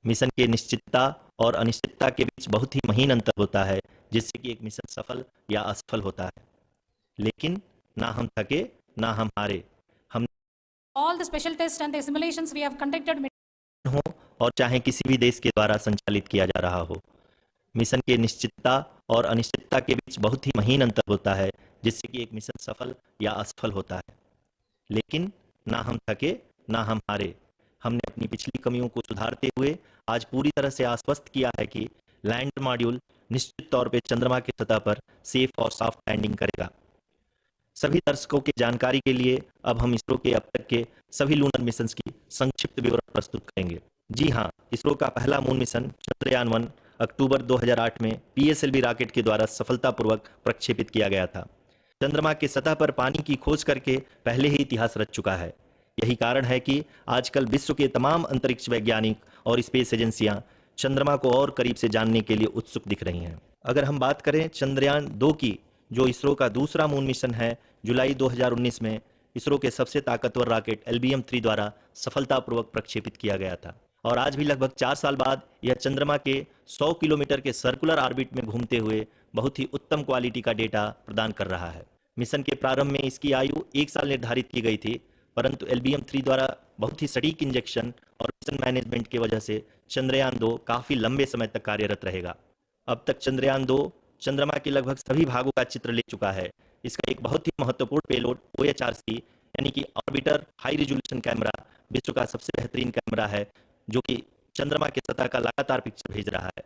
Mission की निश्चितता और अनिश्चितता के बीच बहुत ही महीन अंतर होता है, जिससे कि एक मिशन सफल या असफल होता है। लेकिन ना हम थके, ना हम हारे। हम All the special tests and the simulations we have conducted. हो और चाहे किसी भी देश के द्वारा संचालित किया जा रहा हो, मिशन की निश्चितता और अनिश्चितता के बीच बहुत ही महीन अंतर होता है, जिससे कि एक मिशन सफल या असफल होता है। लेकिन ना हम थके, ना हम हारे। हमने अपनी पिछली कमियों को सुधारते हुए आज पूरी तरह से आश्वस्त किया है कि लैंडर मॉड्यूल निश्चित तौर पे चंद्रमा की सतह पर सेफ और सॉफ्ट लैंडिंग करेगा। सभी दर्शकों की जानकारी के लिए अब हम इसरो के अब तक के सभी लूनर मिशंस की संक्षिप्त विवरण प्रस्तुत करेंगे। जी हाँ, इसरो का पहला मून मिशन चंद्रयान 1 अक्टूबर 2008 में पीएसएलवी रॉकेट के द्वारा सफलतापूर्वक प्रक्षेपित किया गया था। चंद्रमा की सतह पर पानी की खोज करके पहले ही इतिहास रच चुका है। यही कारण है कि आजकल विश्व के तमाम अंतरिक्ष वैज्ञानिक और स्पेस एजेंसियां चंद्रमा को और करीब से जानने के लिए उत्सुक दिख रही हैं। अगर हम बात करें चंद्रयान 2 की, जो इसरो का दूसरा मून मिशन है, जुलाई 2019 में इसरो के सबसे ताकतवर रॉकेट LBM-3 द्वारा सफलतापूर्वक प्रक्षेपित किया गया था और आज भी लगभग 4 साल बाद यह चंद्रमा के 100 किलोमीटर के सर्कुलर ऑर्बिट में घूमते हुए बहुत ही उत्तम क्वालिटी का डेटा प्रदान कर रहा है। मिशन के प्रारंभ में इसकी आयु 1 साल निर्धारित की गई थी, परंतु LBM-3 द्वारा बहुत ही सटीक इंजेक्शन और मिशन मैनेजमेंट की वजह से चंद्रयान 2 काफी लंबे समय तक कार्यरत रहेगा। अब तक चंद्रयान 2 चंद्रमा के लगभग सभी भागों का चित्र ले चुका है। इसका एक बहुत ही महत्वपूर्ण पेलोड OHRC यानी कि ऑर्बिटर हाई रिजोल्यूशन कैमरा विश्व का सबसे बेहतरीन कैमरा है, जो कि चंद्रमा की सतह का लगातार पिक्चर भेज रहा है।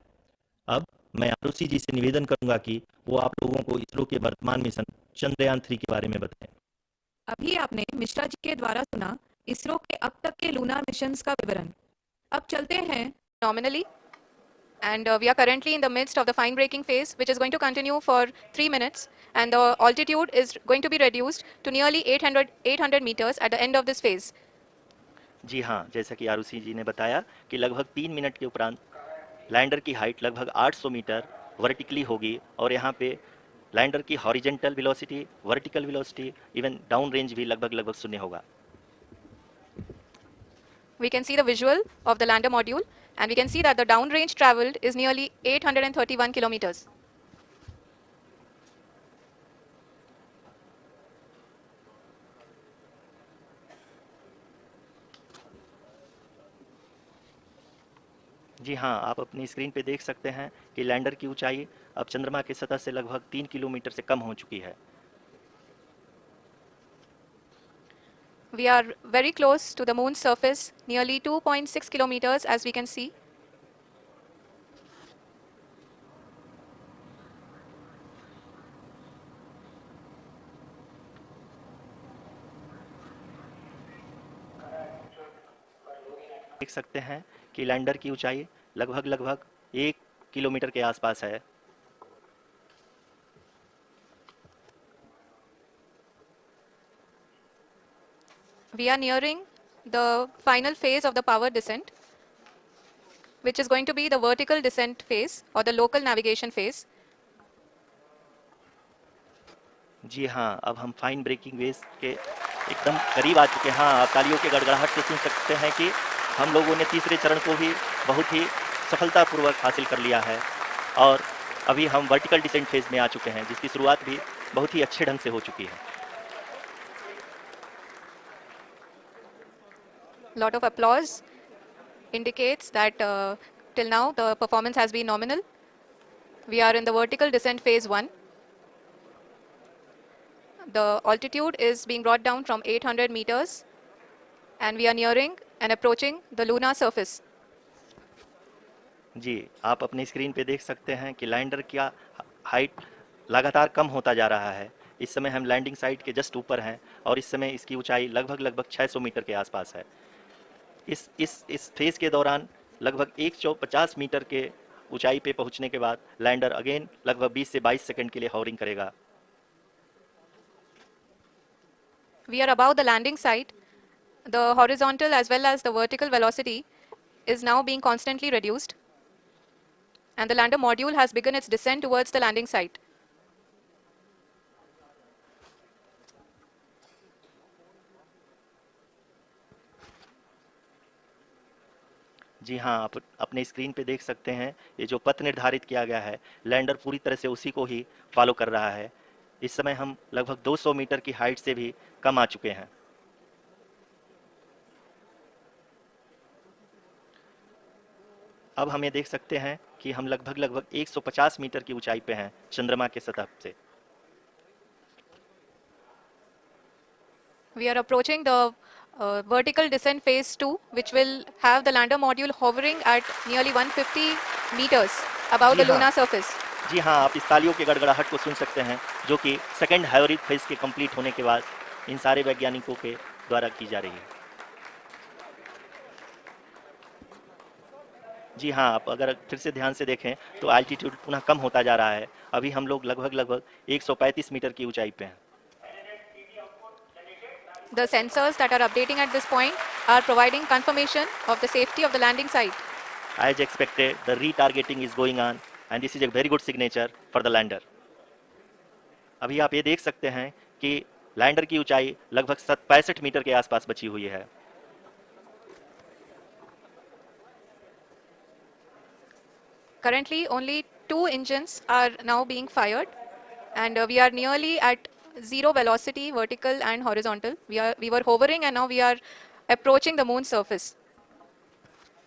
अब मैं आरुषि जी से निवेदन करूंगा कि वो आप लोगों को इसरो के वर्तमान मिशन चंद्रयान 3 के बारे में बताएं। अभी आपने मिश्रा जी के द्वारा सुना इसरो के अब तक के लूनार मिशंस का विवरण। अब चलते हैं nominally, and we are currently in the midst of the fine braking phase, which is going to continue for 3 minutes, and the altitude is going to be reduced to nearly 800 meters at the end of this phase. जी हाँ, जैसा कि आरुषि जी ने बताया कि लगभग 3 minute के उपरांत lander की हाइट लगभग 800 मीटर वर्टिकली होगी और यहाँ पे लैंडर की horizontal velocity, vertical velocity, even down range भी लगभग शून्य होगा। We can see the visual of the lander module, and we can see that the downrange traveled is nearly 831 kilometers. जी हाँ, आप अपनी स्क्रीन पे देख सकते हैं कि लैंडर की ऊंचाई अब चंद्रमा की सतह से लगभग 3 किलोमीटर से कम हो चुकी है। We are very close to the moon's surface, nearly 2.6 kilometers, as we can see. देख सकते हैं कि लैंडर की ऊंचाई लगभग 1 किलोमीटर के आसपास है। We are nearing the final phase of the power descent, which is going to be the vertical descent phase or the local navigation phase. जी हाँ, अब हम फाइन ब्रेकिंग वेव के एकदम करीब आ चुके हैं। हाँ, आप तालियों के गड़गड़ाहट से सुन सकते हैं कि हम लोगों ने तीसरे चरण को भी बहुत ही सफलतापूर्वक हासिल कर लिया है और अभी हम वर्टिकल डिसेंट फेज में आ चुके हैं, जिसकी शुरुआत भी बहुत ही अच्छे ढंग से हो चुकी है। Lot of applause indicates that till now the performance has been nominal. We are in the vertical descent phase 1. The altitude is being brought down from 800 meters, and we are nearing and approaching the lunar surface. जी, आप अपनी screen पे देख सकते हैं कि lander का height लगातार कम होता जा रहा है। इस समय हम लैंडिंग साइट के जस्ट ऊपर हैं और इस समय इसकी ऊंचाई लगभग 600 मीटर के आसपास है। इस फेज के दौरान लगभग 150 मीटर के ऊंचाई पे पहुंचने के बाद लैंडर अगेन लगभग 20 से 22 सेकंड के लिए हॉवरिंग करेगा। We are above the landing site. The horizontal as well as the vertical velocity is now being constantly reduced, and the lander module has begun its descent towards the landing site. जी हाँ, आप अपने screen पे देख सकते हैं, ये जो पथ निर्धारित किया गया है, लैंडर पूरी तरह से उसी को ही फॉलो कर रहा है। इस समय हम लगभग 200 मीटर की हाइट से भी कम आ चुके हैं। अब हम ये देख सकते हैं कि हम लगभग 150 मीटर की ऊंचाई पे हैं चंद्रमा के सतह से। We are approaching the vertical descent phase 2, which will have the lander module hovering at nearly 150 meters above ji the हाँ। lunar surface. जी हाँ, आप इस तालियों के गड़गड़ाहट को सुन सकते हैं, जो कि सेकंड हाइब्रिड फेज के कंप्लीट होने के बाद इन सारे वैज्ञानिकों के द्वारा की जा रही है। जी हाँ, आप अगर फिर से ध्यान से देखें तो एल्टीट्यूड पुनः कम होता जा रहा है। अभी हम लोग लगभग 135 मीटर की ऊंचाई पे हैं। The sensors that are updating at this point are providing confirmation of the safety of the landing site. As expected, the retargeting is going on and this is a very good signature for the lander. अभी आप ये देख सकते हैं कि lander की ऊंचाई लगभग 65 मीटर के आसपास बची हुई है। Currently, only 2 engines are now being fired, and we are nearly at zero velocity, vertical and horizontal. We were hovering, and now we are approaching the moon's surface.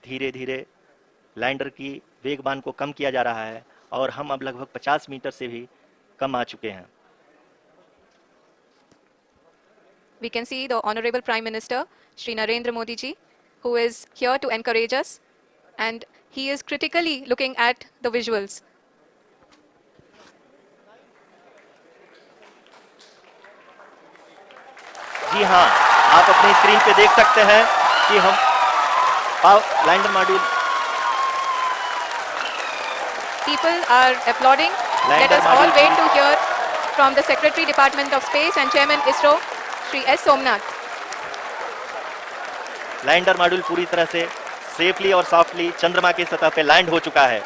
धीरे धीरे लैंडर की वेगबान को कम किया जा रहा है और हम अब लगभग 50 मीटर से भी कम आ चुके हैं। We can see the Honorable Prime Minister, Shri Narendra Modi ji, who is here to encourage us, and he is critically looking at the visuals. जी हाँ, आप अपनी स्क्रीन पे देख सकते हैं कि हम lander module People are applauding. Let us all wait to hear from the Secretary Department of Space and Chairman ISRO, Shri S. Somnath. Lander module पूरी तरह से सेफली और सॉफ्टली चंद्रमा की सतह पे लैंड हो चुका है।